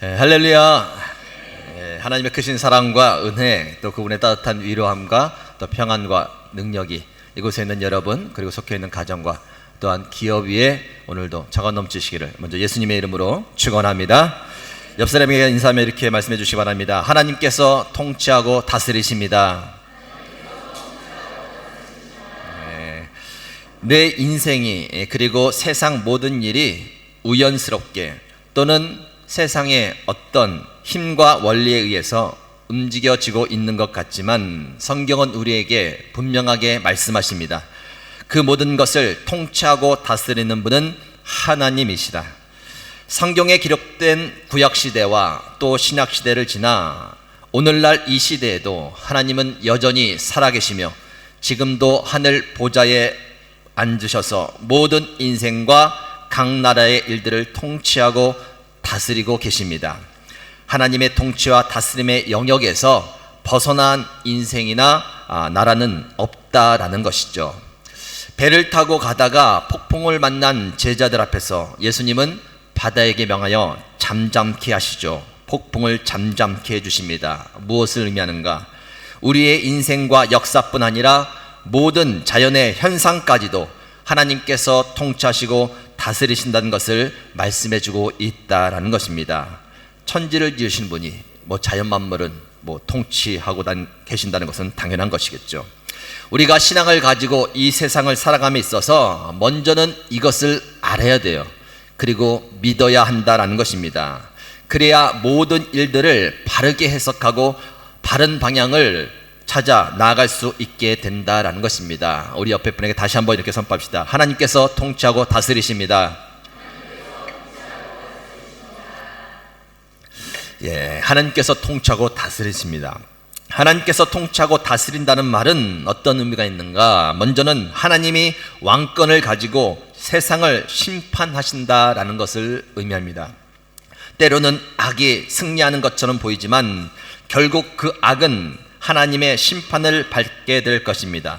할렐루야. 하나님의 크신 사랑과 은혜, 또 그분의 따뜻한 위로함과 또 평안과 능력이 이곳에 있는 여러분, 그리고 속해 있는 가정과 또한 기업 위에 오늘도 차고 넘치시기를 먼저 예수님의 이름으로 축원합니다. 옆 사람에게 인사하며 이렇게 말씀해 주시기 바랍니다. 하나님께서 통치하고 다스리십니다. 내 인생이, 그리고 세상 모든 일이 우연스럽게 또는 세상의 어떤 힘과 원리에 의해서 움직여지고 있는 것 같지만 성경은 우리에게 분명하게 말씀하십니다. 그 모든 것을 통치하고 다스리는 분은 하나님이시다. 성경에 기록된 구약시대와 또 신약시대를 지나 오늘날 이 시대에도 하나님은 여전히 살아계시며 지금도 하늘 보좌에 앉으셔서 모든 인생과 각 나라의 일들을 통치하고 다스리고 계십니다. 하나님의 통치와 다스림의 영역에서 벗어난 인생이나 나라는 없다라는 것이죠. 배를 타고 가다가 폭풍을 만난 제자들 앞에서 예수님은 바다에게 명하여 잠잠케 하시죠. 폭풍을 잠잠케 해주십니다. 무엇을 의미하는가? 우리의 인생과 역사뿐 아니라 모든 자연의 현상까지도 하나님께서 통치하시고 다스리신다는 것을 말씀해주고 있다라는 것입니다. 천지를 지으신 분이 자연 만물은 통치하고 계신다는 것은 당연한 것이겠죠. 우리가 신앙을 가지고 이 세상을 살아감에 있어서 먼저는 이것을 알아야 돼요. 그리고 믿어야 한다라는 것입니다. 그래야 모든 일들을 바르게 해석하고 바른 방향을 찾아 나아갈 수 있게 된다라는 것입니다. 우리 옆에 분에게 다시 한번 이렇게 선포합시다. 하나님께서 통치하고 다스리십니다. 하나님께서 통치하고 다스리십니다. 하나님께서 통치하고 다스린다는 말은 어떤 의미가 있는가? 먼저는 하나님이 왕권을 가지고 세상을 심판하신다라는 것을 의미합니다. 때로는 악이 승리하는 것처럼 보이지만 결국 그 악은 하나님의 심판을 받게 될 것입니다.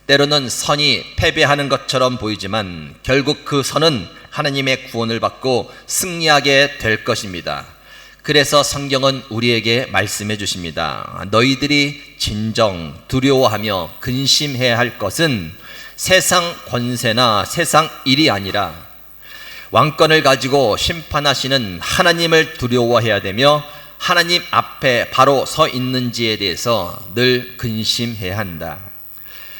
때로는 선이 패배하는 것처럼 보이지만 결국 그 선은 하나님의 구원을 받고 승리하게 될 것입니다. 그래서 성경은 우리에게 말씀해 주십니다. 너희들이 진정 두려워하며 근심해야 할 것은 세상 권세나 세상 일이 아니라 왕권을 가지고 심판하시는 하나님을 두려워해야 되며 하나님 앞에 바로 서 있는지에 대해서 늘 근심해야 한다.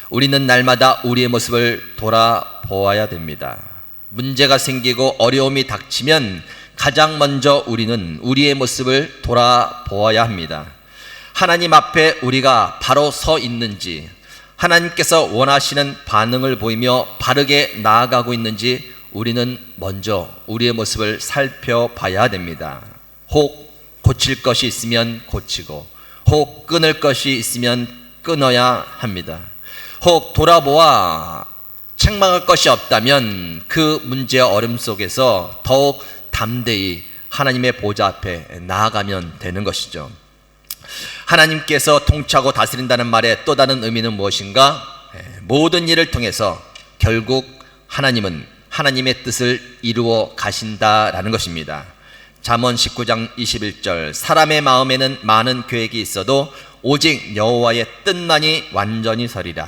우리는 날마다 우리의 모습을 돌아보아야 됩니다. 문제가 생기고 어려움이 닥치면 가장 먼저 우리는 우리의 모습을 돌아보아야 합니다. 하나님 앞에 우리가 바로 서 있는지, 하나님께서 원하시는 반응을 보이며 바르게 나아가고 있는지 우리는 먼저 우리의 모습을 살펴봐야 됩니다. 혹 고칠 것이 있으면 고치고, 혹 끊을 것이 있으면 끊어야 합니다. 혹 돌아보아 책망할 것이 없다면 그 문제와 어려움 속에서 더욱 담대히 하나님의 보좌 앞에 나아가면 되는 것이죠. 하나님께서 통치하고 다스린다는 말의 또 다른 의미는 무엇인가? 모든 일을 통해서 결국 하나님은 하나님의 뜻을 이루어 가신다라는 것입니다. 잠언 19장 21절 사람의 마음에는 많은 계획이 있어도 오직 여호와의 뜻만이 완전히 서리라.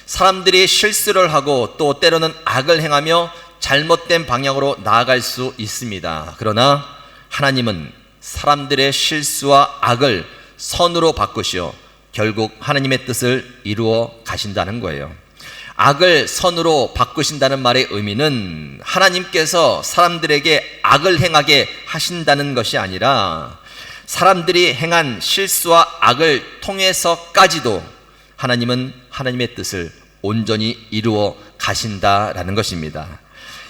사람들이 실수를 하고 또 때로는 악을 행하며 잘못된 방향으로 나아갈 수 있습니다. 그러나 하나님은 사람들의 실수와 악을 선으로 바꾸시어 결국 하나님의 뜻을 이루어 가신다는 거예요. 악을 선으로 바꾸신다는 말의 의미는 하나님께서 사람들에게 악을 행하게 하신다는 것이 아니라 사람들이 행한 실수와 악을 통해서까지도 하나님은 하나님의 뜻을 온전히 이루어 가신다라는 것입니다.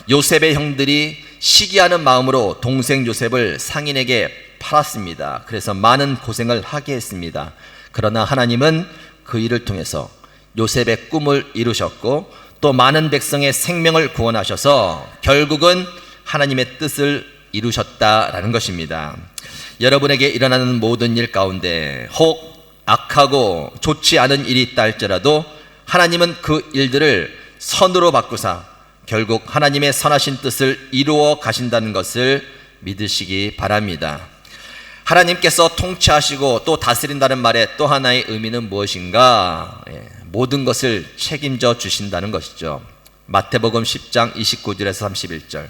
요셉의 형들이 시기하는 마음으로 동생 요셉을 상인에게 팔았습니다. 그래서 많은 고생을 하게 했습니다. 그러나 하나님은 그 일을 통해서 요셉의 꿈을 이루셨고 또 많은 백성의 생명을 구원하셔서 결국은 하나님의 뜻을 이루셨다라는 것입니다. 여러분에게 일어나는 모든 일 가운데 혹 악하고 좋지 않은 일이 있다 할지라도 하나님은 그 일들을 선으로 바꾸사 결국 하나님의 선하신 뜻을 이루어 가신다는 것을 믿으시기 바랍니다. 하나님께서 통치하시고 또 다스린다는 말의 또 하나의 의미는 무엇인가? 모든 것을 책임져 주신다는 것이죠. 마태복음 10장 29절에서 31절.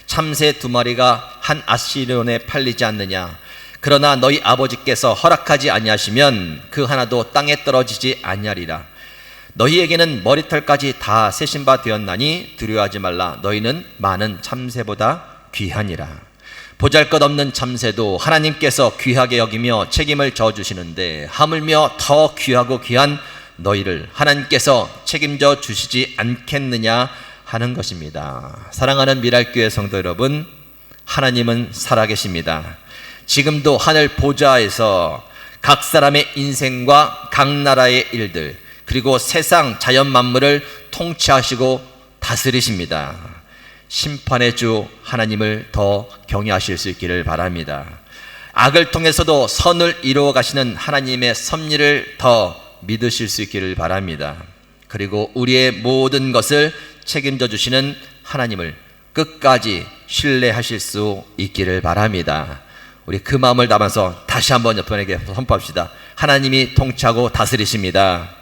참새 2마리가 한 아시리온에 팔리지 않느냐? 그러나 너희 아버지께서 허락하지 아니하시면 그 하나도 땅에 떨어지지 아니하리라. 너희에게는 머리털까지 다 세신 바 되었나니 두려워하지 말라. 너희는 많은 참새보다 귀하니라. 보잘것없는 참새도 하나님께서 귀하게 여기며 책임을 져주시는데 하물며 더 귀하고 귀한 너희를 하나님께서 책임져 주시지 않겠느냐 하는 것입니다. 사랑하는 미랄교회 성도 여러분, 하나님은 살아계십니다. 지금도 하늘 보좌에서 각 사람의 인생과 각 나라의 일들, 그리고 세상 자연 만물을 통치하시고 다스리십니다. 심판의 주 하나님을 더 경외하실 수 있기를 바랍니다. 악을 통해서도 선을 이루어 가시는 하나님의 섭리를 더 믿으실 수 있기를 바랍니다. 그리고 우리의 모든 것을 책임져 주시는 하나님을 끝까지 신뢰하실 수 있기를 바랍니다. 우리 그 마음을 담아서 다시 한번 옆에게 선포합시다. 하나님이 통치하고 다스리십니다.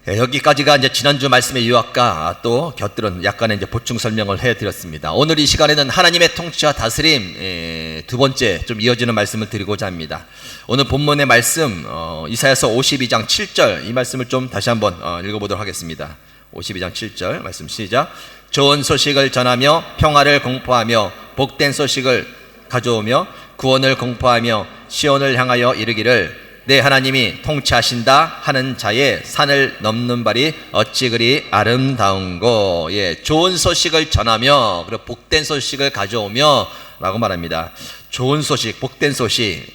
여기까지가 이제 지난주 말씀의 요약과 또 곁들은 약간의 이제 보충 설명을 해드렸습니다. 오늘 이 시간에는 하나님의 통치와 다스림 두 번째 좀 이어지는 말씀을 드리고자 합니다. 오늘 본문의 말씀 이사야서 52장 7절 이 말씀을 좀 다시 한번 읽어보도록 하겠습니다. 52장 7절 말씀 시작. 좋은 소식을 전하며 평화를 공포하며 복된 소식을 가져오며 구원을 공포하며 시온을 향하여 이르기를 내 하나님이 통치하신다 하는 자의 산을 넘는 발이 어찌 그리 아름다운고. 좋은 소식을 전하며 그리고 복된 소식을 가져오며 라고 말합니다. 좋은 소식, 복된 소식.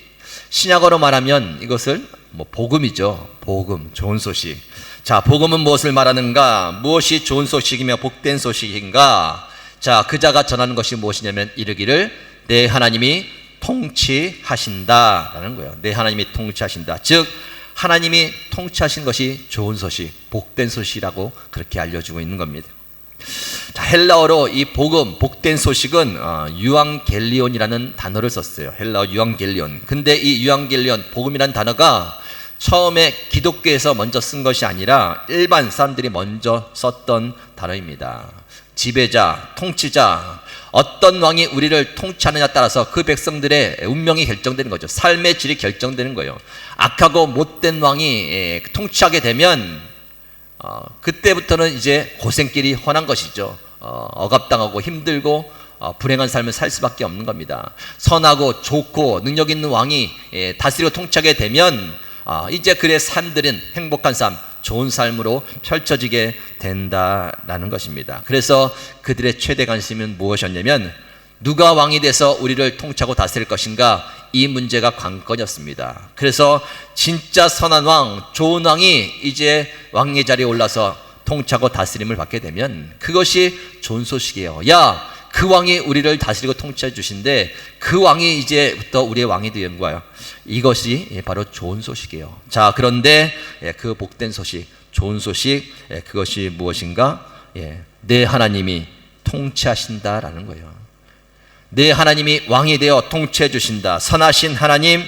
신약어로 말하면 이것을 복음이죠. 복음, 좋은 소식. 자, 복음은 무엇을 말하는가? 무엇이 좋은 소식이며 복된 소식인가? 자, 그 자가 전하는 것이 무엇이냐면 이르기를 내 하나님이 통치하신다라는 거예요. 내 하나님이 통치하신다. 즉 하나님이 통치하신 것이 좋은 소식, 복된 소식이라고 그렇게 알려주고 있는 겁니다. 자, 헬라어로 이 복음, 복된 소식은 유앙겔리온이라는 단어를 썼어요. 헬라어 유앙겔리온. 근데 이 유앙겔리온, 복음이라는 단어가 처음에 기독교에서 먼저 쓴 것이 아니라 일반 사람들이 먼저 썼던 단어입니다. 지배자, 통치자, 어떤 왕이 우리를 통치하느냐에 따라서 그 백성들의 운명이 결정되는 거죠. 삶의 질이 결정되는 거예요. 악하고 못된 왕이 통치하게 되면 그때부터는 이제 고생길이 훤한 것이죠. 억압당하고 힘들고 불행한 삶을 살 수밖에 없는 겁니다. 선하고 좋고 능력 있는 왕이 다스리고 통치하게 되면 이제 그의 삶들은 행복한 삶, 좋은 삶으로 펼쳐지게 된다라는 것입니다. 그래서 그들의 최대 관심은 무엇이었냐면 누가 왕이 돼서 우리를 통치하고 다스릴 것인가, 이 문제가 관건이었습니다. 그래서 진짜 선한 왕, 좋은 왕이 이제 왕의 자리에 올라서 통치하고 다스림을 받게 되면 그것이 좋은 소식이에요. 야, 그 왕이 우리를 다스리고 통치해 주신데 그 왕이 이제부터 우리의 왕이 되는 거예요. 이것이 바로 좋은 소식이에요. 자, 그런데 그 복된 소식, 좋은 소식, 그것이 무엇인가? 내 하나님이 통치하신다라는 거예요. 내 하나님이 왕이 되어 통치해 주신다. 선하신 하나님,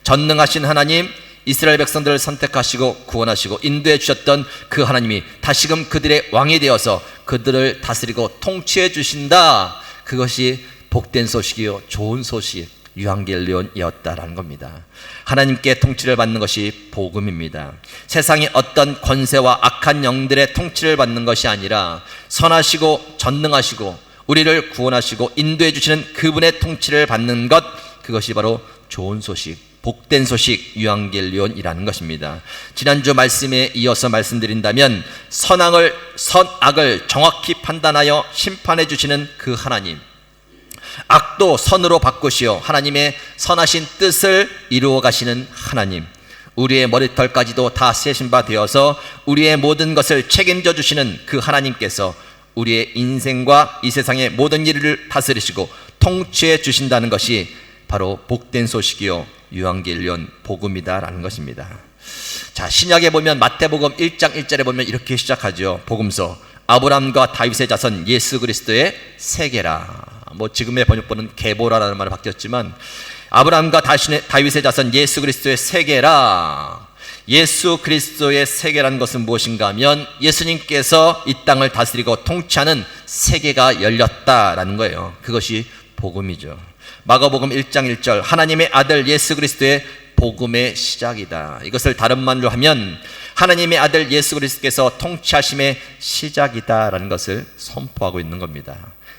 전능하신 하나님, 이스라엘 백성들을 선택하시고 구원하시고 인도해 주셨던 그 하나님이 다시금 그들의 왕이 되어서 그들을 다스리고 통치해 주신다. 그것이 복된 소식이요, 좋은 소식, 유앙겔리온이었다라는 겁니다. 하나님께 통치를 받는 것이 복음입니다. 세상의 어떤 권세와 악한 영들의 통치를 받는 것이 아니라 선하시고 전능하시고 우리를 구원하시고 인도해 주시는 그분의 통치를 받는 것, 그것이 바로 좋은 소식, 복된 소식, 유앙겔리온이라는 것입니다. 지난주 말씀에 이어서 말씀드린다면 선악을 정확히 판단하여 심판해 주시는 그 하나님, 악도 선으로 바꾸시어 하나님의 선하신 뜻을 이루어 가시는 하나님, 우리의 머리털까지도 다 세신 바 되어서 우리의 모든 것을 책임져 주시는 그 하나님께서 우리의 인생과 이 세상의 모든 일을 다스리시고 통치해 주신다는 것이 바로 복된 소식이요, 유앙겔리온 복음이다라는 것입니다. 자, 신약에 보면 마태복음 1장 1절에 보면 이렇게 시작하죠. 복음서. 아브라함과 다윗의 자손 예수 그리스도의 세계라. 뭐 지금의 번역본은 계보라라는 말로 바뀌었지만 아브라함과 다윗의 자손 예수 그리스도의 세계라. 예수 그리스도의 세계라는 것은 무엇인가 하면 예수님께서 이 땅을 다스리고 통치하는 세계가 열렸다라는 거예요. 그것이 복음이죠. 마가복음 1장 1절 하나님의 아들 예수 그리스도의 복음의 시작이다. 이것을 다른 말로 하면 하나님의 아들 예수 그리스도께서 통치하심의 시작이다라는 것을 선포하고 있는 겁니다.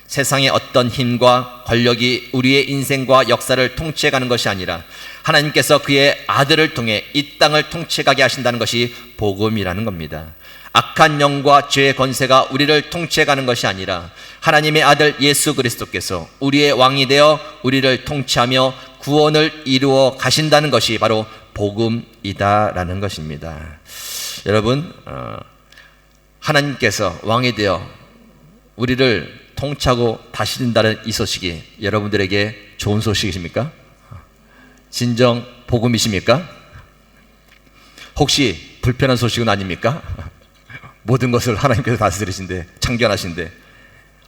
세상의 어떤 힘과 권력이 우리의 인생과 역사를 통치해가는 것이 아니라 하나님께서 그의 아들을 통해 이 땅을 통치해가게 하신다는 것이 복음이라는 겁니다. 악한 영과 죄의 권세가 우리를 통치해가는 것이 아니라 하나님의 아들 예수 그리스도께서 우리의 왕이 되어 우리를 통치하며 구원을 이루어 가신다는 것이 바로 복음이다라는 것입니다. 여러분, 하나님께서 왕이 되어 우리를 통치하고 다스린다는 이 소식이 여러분들에게 좋은 소식이십니까? 진정 복음이십니까? 혹시 불편한 소식은 아닙니까? 모든 것을 하나님께서 다스리신데, 창조하신데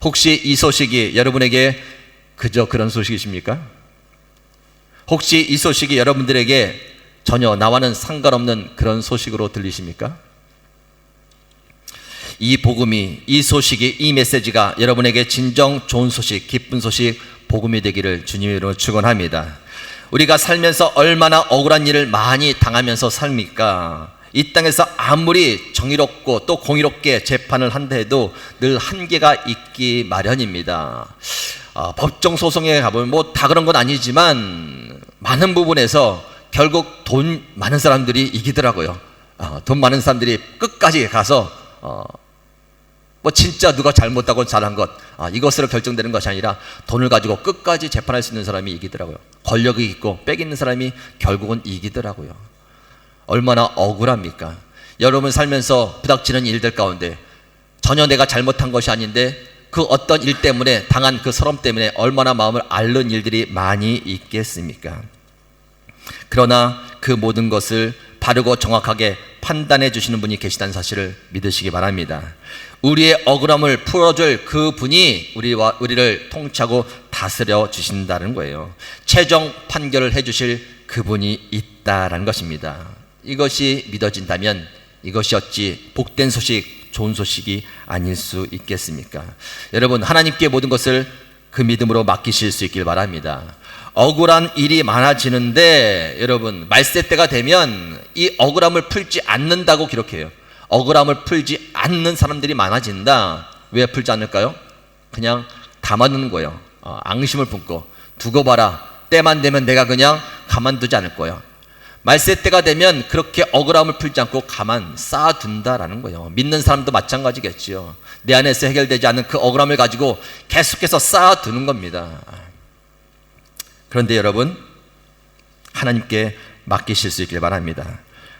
혹시 이 소식이 여러분에게 그저 그런 소식이십니까? 혹시 이 소식이 여러분들에게 전혀 나와는 상관없는 그런 소식으로 들리십니까? 이 복음이, 이 소식이, 이 메시지가 여러분에게 진정 좋은 소식, 기쁜 소식, 복음이 되기를 주님으로 축원합니다. 우리가 살면서 얼마나 억울한 일을 많이 당하면서 삽니까? 이 땅에서 아무리 정의롭고 또 공의롭게 재판을 한다 해도 늘 한계가 있기 마련입니다. 법정 소송에 가보면 뭐 다 그런 건 아니지만 많은 부분에서 결국 돈 많은 사람들이 이기더라고요. 돈 많은 사람들이 끝까지 가서 뭐 진짜 누가 잘못하고 잘한 것 이것으로 결정되는 것이 아니라 돈을 가지고 끝까지 재판할 수 있는 사람이 이기더라고요. 권력이 있고 빽 있는 사람이 결국은 이기더라고요. 얼마나 억울합니까? 여러분 살면서 부닥치는 일들 가운데 전혀 내가 잘못한 것이 아닌데 그 어떤 일 때문에 당한 그 서름 때문에 얼마나 마음을 앓는 일들이 많이 있겠습니까? 그러나 그 모든 것을 바르고 정확하게 판단해 주시는 분이 계시다는 사실을 믿으시기 바랍니다. 우리의 억울함을 풀어줄 그 분이 우리를 통치하고 다스려 주신다는 거예요. 최종 판결을 해주실 그분이 있다라는 것입니다. 이것이 믿어진다면 이것이 어찌 복된 소식, 좋은 소식이 아닐 수 있겠습니까? 여러분, 하나님께 모든 것을 그 믿음으로 맡기실 수 있길 바랍니다. 억울한 일이 많아지는데 여러분, 말세 때가 되면 이 억울함을 풀지 않는다고 기록해요. 억울함을 풀지 않는 사람들이 많아진다. 왜 풀지 않을까요? 그냥 담아두는 거예요. 앙심을 품고 두고 봐라. 때만 되면 내가 그냥 가만두지 않을 거예요. 말세 때가 되면 그렇게 억울함을 풀지 않고 가만 쌓아둔다라는 거예요. 믿는 사람도 마찬가지겠지요. 내 안에서 해결되지 않는 그 억울함을 가지고 계속해서 쌓아두는 겁니다. 그런데 여러분, 하나님께 맡기실 수 있길 바랍니다.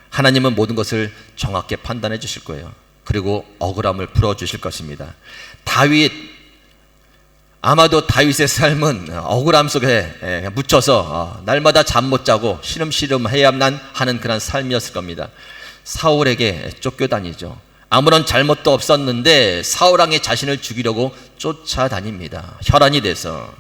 하나님은 모든 것을 정확히 판단해 주실 거예요. 그리고 억울함을 풀어주실 것입니다. 아마도 다윗의 삶은 억울함 속에 묻혀서 날마다 잠 못 자고 시름시름 해야만 하는 그런 삶이었을 겁니다. 사울에게 쫓겨다니죠. 아무런 잘못도 없었는데 사울왕의 자신을 죽이려고 쫓아다닙니다. 혈안이 돼서.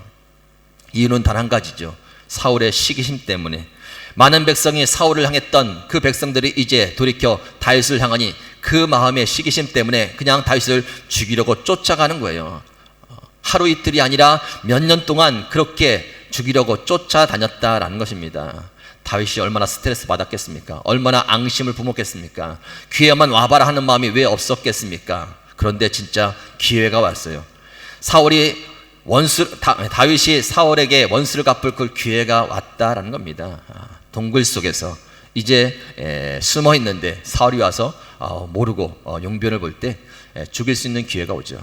이유는 단 한 가지죠. 사울의 시기심 때문에. 많은 백성이 사울을 향했던 그 백성들이 이제 돌이켜 다윗을 향하니 그 마음의 시기심 때문에 그냥 다윗을 죽이려고 쫓아가는 거예요. 하루 이틀이 아니라 몇 년 동안 그렇게 죽이려고 쫓아다녔다라는 것입니다. 다윗이 얼마나 스트레스 받았겠습니까? 얼마나 앙심을 품었겠습니까? 기회만 와봐라 하는 마음이 왜 없었겠습니까? 그런데 진짜 기회가 왔어요. 다윗이 사울에게 원수를 갚을 그 기회가 왔다라는 겁니다. 동굴 속에서 이제 숨어 있는데 사울이 와서 모르고 용변을 볼 때 죽일 수 있는 기회가 오죠.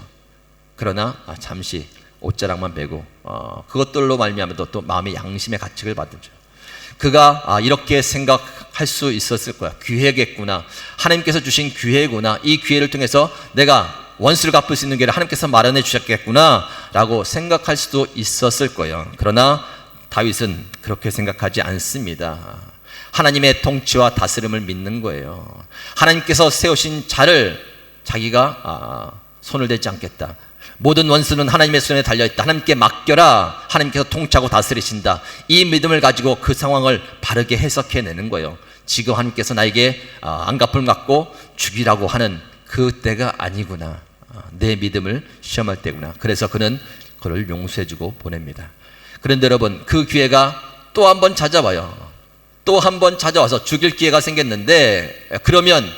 그러나 잠시 옷자락만 베고 그것들로 말미암아 또 마음의 양심의 가책을 받죠. 그가 이렇게 생각할 수 있었을 거야. 기회겠구나. 하나님께서 주신 기회구나. 이 기회를 통해서 내가 원수를 갚을 수 있는 기회를 하나님께서 마련해 주셨겠구나 라고 생각할 수도 있었을 거예요. 그러나 다윗은 그렇게 생각하지 않습니다. 하나님의 통치와 다스림을 믿는 거예요. 하나님께서 세우신 자를 자기가 손을 대지 않겠다. 모든 원수는 하나님의 손에 달려있다. 하나님께 맡겨라. 하나님께서 통치하고 다스리신다. 이 믿음을 가지고 그 상황을 바르게 해석해내는 거예요. 지금 하나님께서 나에게 안갚을 갖고 죽이라고 하는 그 때가 아니구나. 내 믿음을 시험할 때구나. 그래서 그는 그를 용서해주고 보냅니다. 그런데 여러분, 그 기회가 또 한 번 찾아와요. 또 한 번 찾아와서 죽일 기회가 생겼는데, 그러면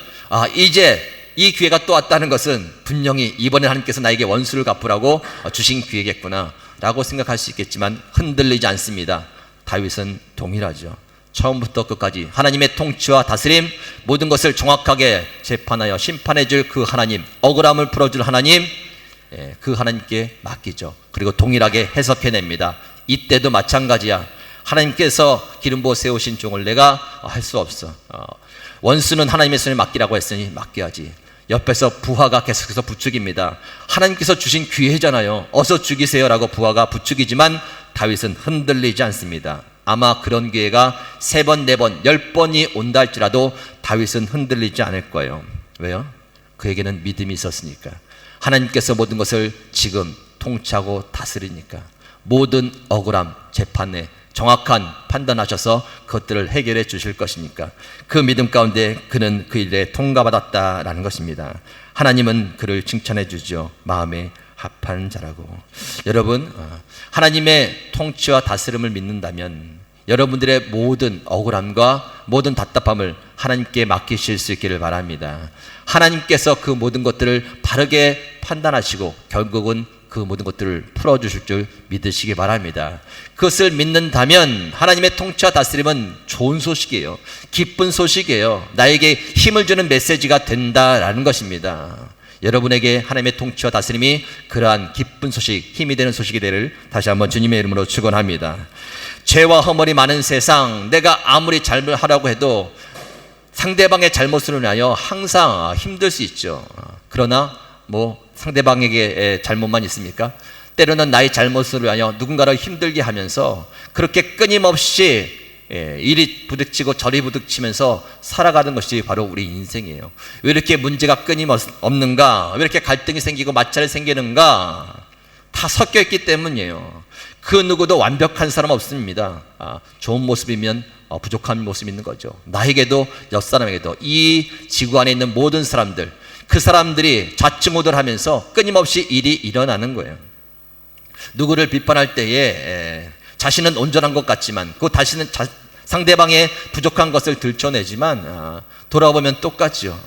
이제 이 기회가 또 왔다는 것은 분명히 이번에 하나님께서 나에게 원수를 갚으라고 주신 기회겠구나 라고 생각할 수 있겠지만 흔들리지 않습니다. 다윗은 동일하죠. 처음부터 끝까지 하나님의 통치와 다스림, 모든 것을 정확하게 재판하여 심판해 줄 그 하나님, 억울함을 풀어줄 하나님, 그 하나님께 맡기죠. 그리고 동일하게 해석해냅니다. 이때도 마찬가지야. 하나님께서 기름 부어 세우신 종을 내가 할 수 없어. 원수는 하나님의 손에 맡기라고 했으니 맡겨야지. 옆에서 부하가 계속해서 부추깁니다. 하나님께서 주신 기회잖아요. 어서 죽이세요 라고 부하가 부추기지만 다윗은 흔들리지 않습니다. 아마 그런 기회가 3번, 4번, 10번이 온다 할지라도 다윗은 흔들리지 않을 거예요. 왜요? 그에게는 믿음이 있었으니까. 하나님께서 모든 것을 지금 통치하고 다스리니까. 모든 억울함, 재판에 정확한 판단하셔서 그것들을 해결해 주실 것이니까. 그 믿음 가운데 그는 그 일에 통과받았다라는 것입니다. 하나님은 그를 칭찬해 주죠. 마음에 합한 자라고. 여러분, 하나님의 통치와 다스림을 믿는다면 여러분들의 모든 억울함과 모든 답답함을 하나님께 맡기실 수 있기를 바랍니다. 하나님께서 그 모든 것들을 바르게 판단하시고 결국은 그 모든 것들을 풀어주실 줄 믿으시기 바랍니다. 그것을 믿는다면 하나님의 통치와 다스림은 좋은 소식이에요. 기쁜 소식이에요. 나에게 힘을 주는 메시지가 된다라는 것입니다. 여러분에게 하나님의 통치와 다스림이 그러한 기쁜 소식, 힘이 되는 소식이 되기를 다시 한번 주님의 이름으로 축원합니다. 죄와 허물이 많은 세상, 내가 아무리 잘못하라고 해도 상대방의 잘못으로 인하여 항상 힘들 수 있죠. 그러나 상대방에게 잘못만 있습니까? 때로는 나의 잘못으로 인하여 누군가를 힘들게 하면서 그렇게 끊임없이 이리 부딪히고 저리 부딪히면서 살아가는 것이 바로 우리 인생이에요. 왜 이렇게 문제가 끊임없는가? 왜 이렇게 갈등이 생기고 마찰이 생기는가? 다 섞여 있기 때문이에요. 그 누구도 완벽한 사람 없습니다. 좋은 모습이면 부족한 모습이 있는 거죠. 나에게도 옆사람에게도 이 지구 안에 있는 모든 사람들, 그 사람들이 좌충우돌하면서 끊임없이 일이 일어나는 거예요. 누구를 비판할 때에 자신은 온전한 것 같지만 그 다시는 상대방의 부족한 것을 들춰내지만 돌아보면 똑같죠.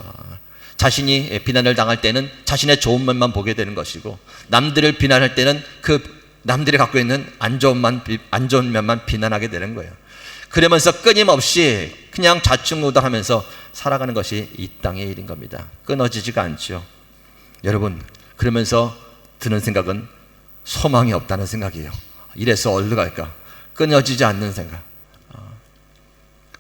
자신이 비난을 당할 때는 자신의 좋은 면만 보게 되는 것이고 남들을 비난할 때는 그 남들이 갖고 있는 안 좋은 면만 비난하게 되는 거예요. 그러면서 끊임없이 그냥 좌충우돌하면서 살아가는 것이 이 땅의 일인 겁니다. 끊어지지가 않죠. 여러분, 그러면서 드는 생각은 소망이 없다는 생각이에요. 이래서 어디로 갈까? 끊어지지 않는 생각.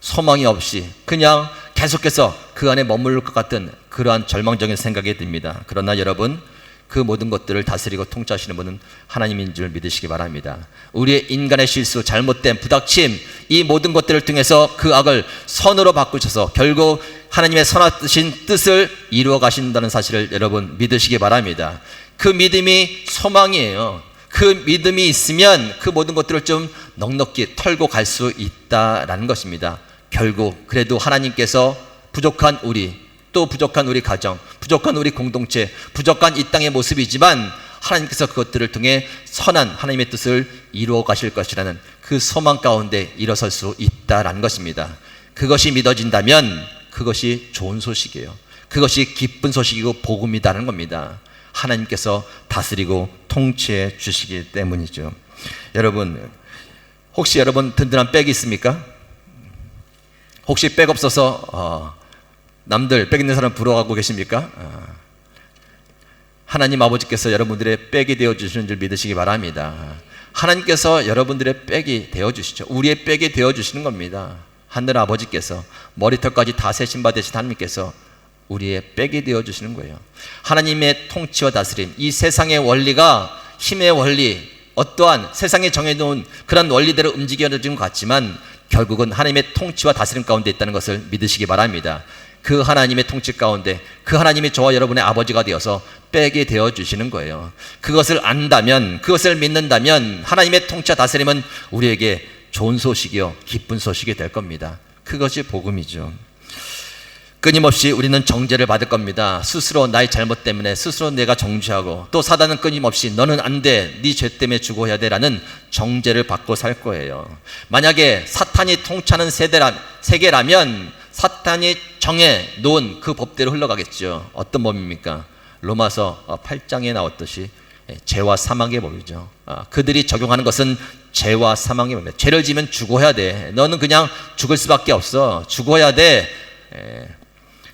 소망이 없이 그냥 계속해서 그 안에 머무를 것 같은 그러한 절망적인 생각이 듭니다. 그러나 여러분, 그 모든 것들을 다스리고 통치하시는 분은 하나님인 줄 믿으시기 바랍니다. 우리의 인간의 실수, 잘못된 부닥침, 이 모든 것들을 통해서 그 악을 선으로 바꾸셔서 결국 하나님의 선하신 뜻을 이루어 가신다는 사실을 여러분 믿으시기 바랍니다. 그 믿음이 소망이에요. 그 믿음이 있으면 그 모든 것들을 좀 넉넉히 털고 갈 수 있다라는 것입니다. 결국 그래도 하나님께서 부족한 우리, 또 부족한 우리 가정, 부족한 우리 공동체, 부족한 이 땅의 모습이지만 하나님께서 그것들을 통해 선한 하나님의 뜻을 이루어 가실 것이라는 그 소망 가운데 일어설 수 있다라는 것입니다. 그것이 믿어진다면 그것이 좋은 소식이에요. 그것이 기쁜 소식이고 복음이라는 겁니다. 하나님께서 다스리고 통치해 주시기 때문이죠. 여러분, 혹시 여러분 든든한 백이 있습니까? 혹시 백 없어서 남들 백 있는 사람 부러워하고 계십니까? 하나님 아버지께서 여러분들의 백이 되어주시는 줄 믿으시기 바랍니다. 하나님께서 여러분들의 백이 되어주시죠. 우리의 백이 되어주시는 겁니다. 하늘 아버지께서 머리털까지 다 세신 바 되신 하나님께서 우리의 백이 되어주시는 거예요. 하나님의 통치와 다스림, 이 세상의 원리가 힘의 원리, 어떠한 세상에 정해놓은 그런 원리대로 움직여지는 것 같지만 결국은 하나님의 통치와 다스림 가운데 있다는 것을 믿으시기 바랍니다. 그 하나님의 통치 가운데 그 하나님이 저와 여러분의 아버지가 되어서 빼게 되어 주시는 거예요. 그것을 안다면, 그것을 믿는다면 하나님의 통치와 다스림은 우리에게 좋은 소식이요 기쁜 소식이 될 겁니다. 그것이 복음이죠. 끊임없이 우리는 정죄를 받을 겁니다. 스스로 나의 잘못 때문에 스스로 내가 정죄하고, 또 사단은 끊임없이 너는 안 돼, 네 죄 때문에 죽어야 돼 라는 정죄를 받고 살 거예요. 만약에 사탄이 통치하는 세계라면 사탄이 정해 놓은 그 법대로 흘러가겠죠. 어떤 법입니까? 로마서 8장에 나왔듯이 죄와 사망의 법이죠. 그들이 적용하는 것은 죄와 사망의 법입니다. 죄를 지면 죽어야 돼. 너는 그냥 죽을 수밖에 없어. 죽어야 돼.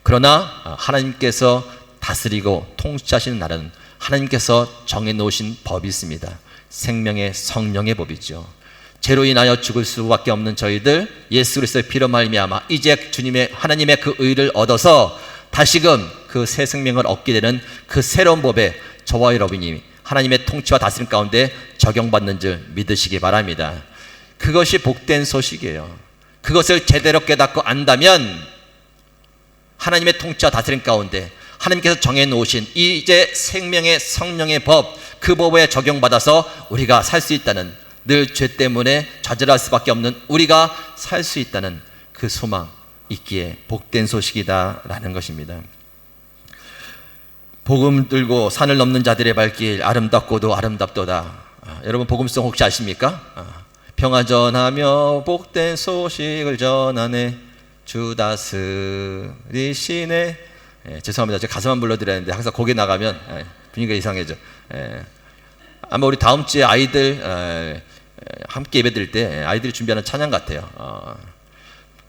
그러나 하나님께서 다스리고 통치하시는 나라는 하나님께서 정해놓으신 법이 있습니다. 생명의 성령의 법이죠. 죄로 인하여 죽을 수밖에 없는 저희들, 예수 그리스도의 피로 말미암아 이제 주님의 하나님의 그 의를 얻어서 다시금 그 새 생명을 얻게 되는 그 새로운 법에 저와 여러분이 하나님의 통치와 다스림 가운데 적용받는 줄 믿으시기 바랍니다. 그것이 복된 소식이에요. 그것을 제대로 깨닫고 안다면 하나님의 통치와 다스림 가운데 하나님께서 정해놓으신 이제 생명의 성령의 법, 그 법에 적용받아서 우리가 살 수 있다는, 늘 죄 때문에 좌절할 수밖에 없는 우리가 살 수 있다는 그 소망 있기에 복된 소식이다라는 것입니다. 복음 들고 산을 넘는 자들의 발길 아름답고도 아름답도다. 여러분 복음송 혹시 아십니까? 평화 전하며 복된 소식을 전하네 주 다스리시네. 죄송합니다. 제가 가사만 불러드렸는데 항상 곡에 나가면 분위기가 이상해져. 아마 우리 다음 주에 아이들 함께 예배 드릴 때 아이들이 준비하는 찬양 같아요.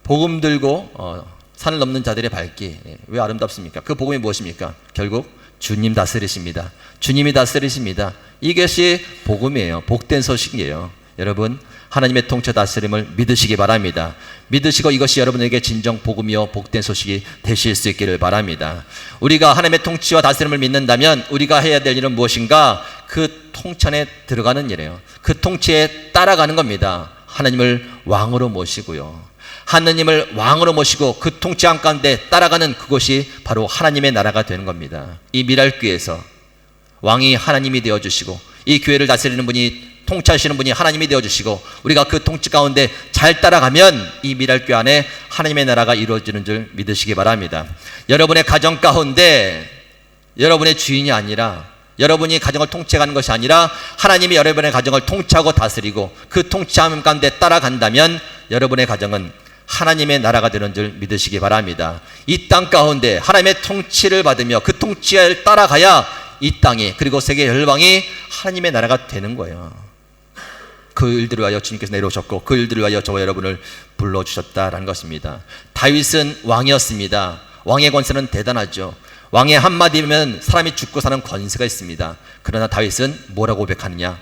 복음 들고 산을 넘는 자들의 발길. 왜 아름답습니까? 그 복음이 무엇입니까? 결국 주님 다스리십니다. 주님이 다스리십니다. 이것이 복음이에요. 복된 소식이에요. 여러분 하나님의 통치 다스림을 믿으시기 바랍니다. 믿으시고 이것이 여러분에게 진정 복음이요 복된 소식이 되실 수 있기를 바랍니다. 우리가 하나님의 통치와 다스림을 믿는다면 우리가 해야 될 일은 무엇인가? 그 통치 안에 들어가는 일이에요. 그 통치에 따라가는 겁니다. 하나님을 왕으로 모시고요. 하느님을 왕으로 모시고 그 통치 안 가운데 따라가는 그것이 바로 하나님의 나라가 되는 겁니다. 이 미랄교회에서 왕이 하나님이 되어주시고 이 교회를 다스리는 분이 통치하시는 분이 하나님이 되어주시고 우리가 그 통치 가운데 잘 따라가면 이 미랄교회 안에 하나님의 나라가 이루어지는 줄 믿으시기 바랍니다. 여러분의 가정 가운데 여러분의 주인이 아니라, 여러분이 가정을 통치해가는 것이 아니라 하나님이 여러분의 가정을 통치하고 다스리고 그 통치함 가운데 따라간다면 여러분의 가정은 하나님의 나라가 되는 줄 믿으시기 바랍니다. 이 땅 가운데 하나님의 통치를 받으며 그 통치를 따라가야 이 땅이, 그리고 세계 열방이 하나님의 나라가 되는 거예요. 그 일들을 위하여 주님께서 내려오셨고 그 일들을 위하여 저와 여러분을 불러주셨다라는 것입니다. 다윗은 왕이었습니다. 왕의 권세는 대단하죠. 왕의 한마디면 사람이 죽고 사는 권세가 있습니다. 그러나 다윗은 뭐라고 고백하느냐?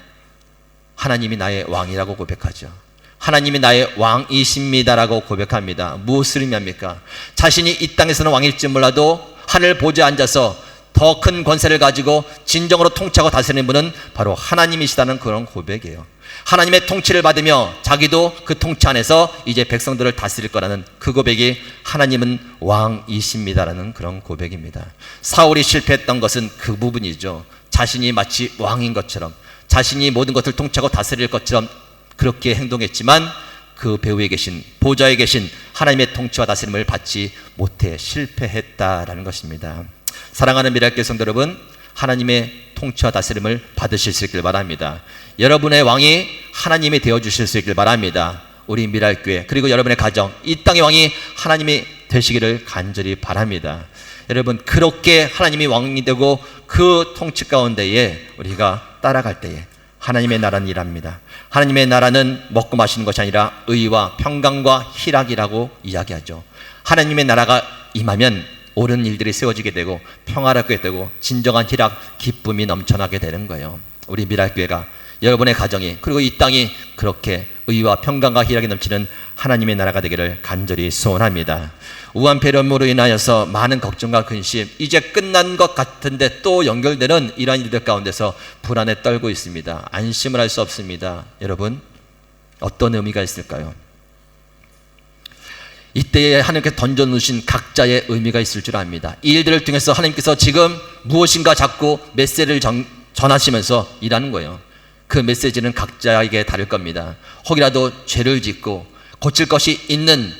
하나님이 나의 왕이라고 고백하죠. 하나님이 나의 왕이십니다라고 고백합니다. 무엇을 의미합니까? 자신이 이 땅에서는 왕일지 몰라도 하늘 보좌에 앉아서 더 큰 권세를 가지고 진정으로 통치하고 다스리는 분은 바로 하나님이시다는 그런 고백이에요. 하나님의 통치를 받으며 자기도 그 통치 안에서 이제 백성들을 다스릴 거라는 그 고백이 하나님은 왕이십니다라는 그런 고백입니다. 사울이 실패했던 것은 그 부분이죠. 자신이 마치 왕인 것처럼, 자신이 모든 것을 통치하고 다스릴 것처럼 그렇게 행동했지만 그 배후에 계신, 보좌에 계신 하나님의 통치와 다스림을 받지 못해 실패했다라는 것입니다. 사랑하는 미랄교회 성도 여러분, 하나님의 통치와 다스림을 받으실 수 있길 바랍니다. 여러분의 왕이 하나님이 되어주실 수 있길 바랍니다. 우리 미랄교회 그리고 여러분의 가정, 이 땅의 왕이 하나님이 되시기를 간절히 바랍니다. 여러분 그렇게 하나님이 왕이 되고 그 통치 가운데에 우리가 따라갈 때에 하나님의 나라는 일합니다. 하나님의 나라는 먹고 마시는 것이 아니라 의와 평강과 희락이라고 이야기하죠. 하나님의 나라가 임하면 옳은 일들이 세워지게 되고 평화롭게 되고 진정한 희락, 기쁨이 넘쳐나게 되는 거예요. 우리 미랄교회가, 여러분의 가정이, 그리고 이 땅이 그렇게 의와 평강과 희락이 넘치는 하나님의 나라가 되기를 간절히 소원합니다. 우한폐렴으로 인하여서 많은 걱정과 근심, 이제 끝난 것 같은데 또 연결되는 이러한 일들 가운데서 불안에 떨고 있습니다. 안심을 할 수 없습니다. 여러분 어떤 의미가 있을까요? 이때에 하나님께서 던져놓으신 각자의 의미가 있을 줄 압니다. 이 일들을 통해서 하나님께서 지금 무엇인가 자꾸 메시지를 전하시면서 일하는 거예요. 그 메시지는 각자에게 다를 겁니다. 혹이라도 죄를 짓고 고칠 것이 있는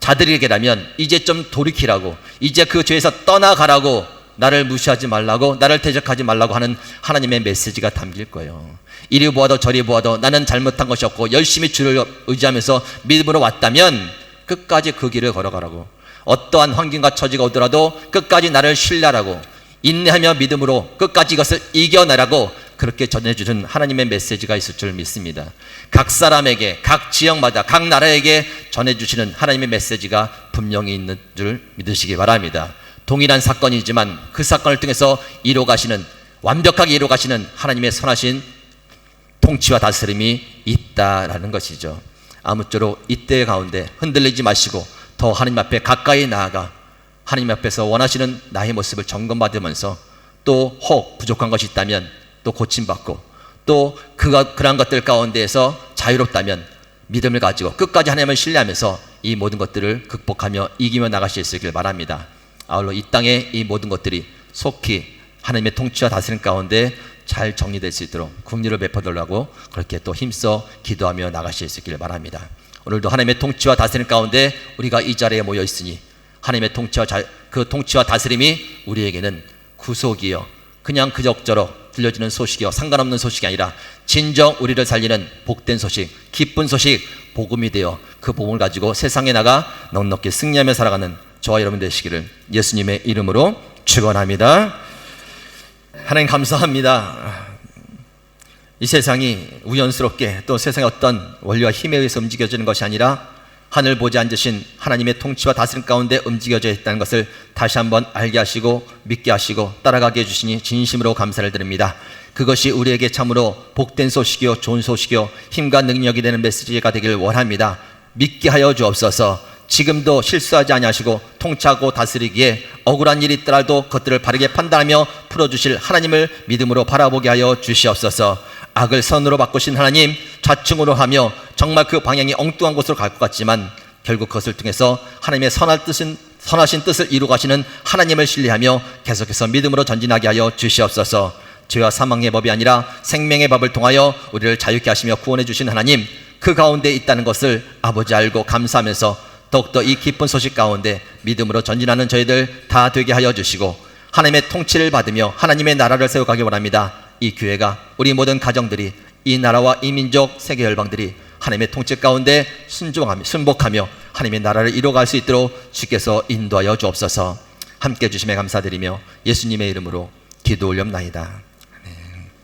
자들에게라면 이제 좀 돌이키라고, 이제 그 죄에서 떠나가라고, 나를 무시하지 말라고, 나를 대적하지 말라고 하는 하나님의 메시지가 담길 거예요. 이리 보아도 저리 보아도 나는 잘못한 것이 없고 열심히 주를 의지하면서 믿음으로 왔다면 끝까지 그 길을 걸어가라고, 어떠한 환경과 처지가 오더라도 끝까지 나를 신뢰하라고, 인내하며 믿음으로 끝까지 이것을 이겨내라고 그렇게 전해주는 하나님의 메시지가 있을 줄 믿습니다. 각 사람에게, 각 지역마다, 각 나라에게 전해주시는 하나님의 메시지가 분명히 있는 줄 믿으시기 바랍니다. 동일한 사건이지만 그 사건을 통해서 이루어가시는, 완벽하게 이루어가시는 하나님의 선하신 통치와 다스림이 있다라는 것이죠. 아무쪼록 이때 가운데 흔들리지 마시고 더 하나님 앞에 가까이 나아가 하나님 앞에서 원하시는 나의 모습을 점검받으면서, 또 혹 부족한 것이 있다면 또 고침받고, 또 그러한 것들 가운데에서 자유롭다면 믿음을 가지고 끝까지 하나님을 신뢰하면서 이 모든 것들을 극복하며 이기며 나가실 수 있길 바랍니다. 아울러 이 땅의 이 모든 것들이 속히 하나님의 통치와 다스림 가운데 잘 정리될 수 있도록 긍휼을 베풀어달라고 그렇게 또 힘써 기도하며 나가실 수 있기를 바랍니다. 오늘도 하나님의 통치와 다스림 가운데 우리가 이 자리에 모여 있으니 하나님의 그 통치와 다스림이 우리에게는 구속이요, 그냥 그럭저럭 들려지는 소식이요, 상관없는 소식이 아니라 진정 우리를 살리는 복된 소식, 기쁜 소식, 복음이 되어 그 복음을 가지고 세상에 나가 넉넉히 승리하며 살아가는 저와 여러분 되시기를 예수님의 이름으로 축원합니다. 하나님 감사합니다. 이 세상이 우연스럽게 또 세상의 어떤 원리와 힘에 의해서 움직여지는 것이 아니라 하늘 보좌에 앉으신 하나님의 통치와 다스림 가운데 움직여져 있다는 것을 다시 한번 알게 하시고 믿게 하시고 따라가게 해주시니 진심으로 감사를 드립니다. 그것이 우리에게 참으로 복된 소식이요, 좋은 소식이요, 힘과 능력이 되는 메시지가 되길 원합니다. 믿게 하여 주옵소서. 지금도 실수하지 아니하시고 통치하고 다스리기에 억울한 일이 있더라도 그것들을 바르게 판단하며 풀어주실 하나님을 믿음으로 바라보게 하여 주시옵소서. 악을 선으로 바꾸신 하나님, 좌충으로 하며 정말 그 방향이 엉뚱한 곳으로 갈 것 같지만 결국 그것을 통해서 하나님의 선하신 뜻을 이루어 가시는 하나님을 신뢰하며 계속해서 믿음으로 전진하게 하여 주시옵소서. 죄와 사망의 법이 아니라 생명의 법을 통하여 우리를 자유케 하시며 구원해 주신 하나님, 그 가운데 있다는 것을 아버지 알고 감사하면서 더욱더 이 기쁜 소식 가운데 믿음으로 전진하는 저희들 다 되게 하여 주시고 하나님의 통치를 받으며 하나님의 나라를 세워가기 원합니다. 이 교회가, 우리 모든 가정들이, 이 나라와 이 민족, 세계 열방들이 하나님의 통치 가운데 순복하며 하나님의 나라를 이루어갈 수 있도록 주께서 인도하여 주옵소서. 함께 해주심에 감사드리며 예수님의 이름으로 기도 올렵나이다.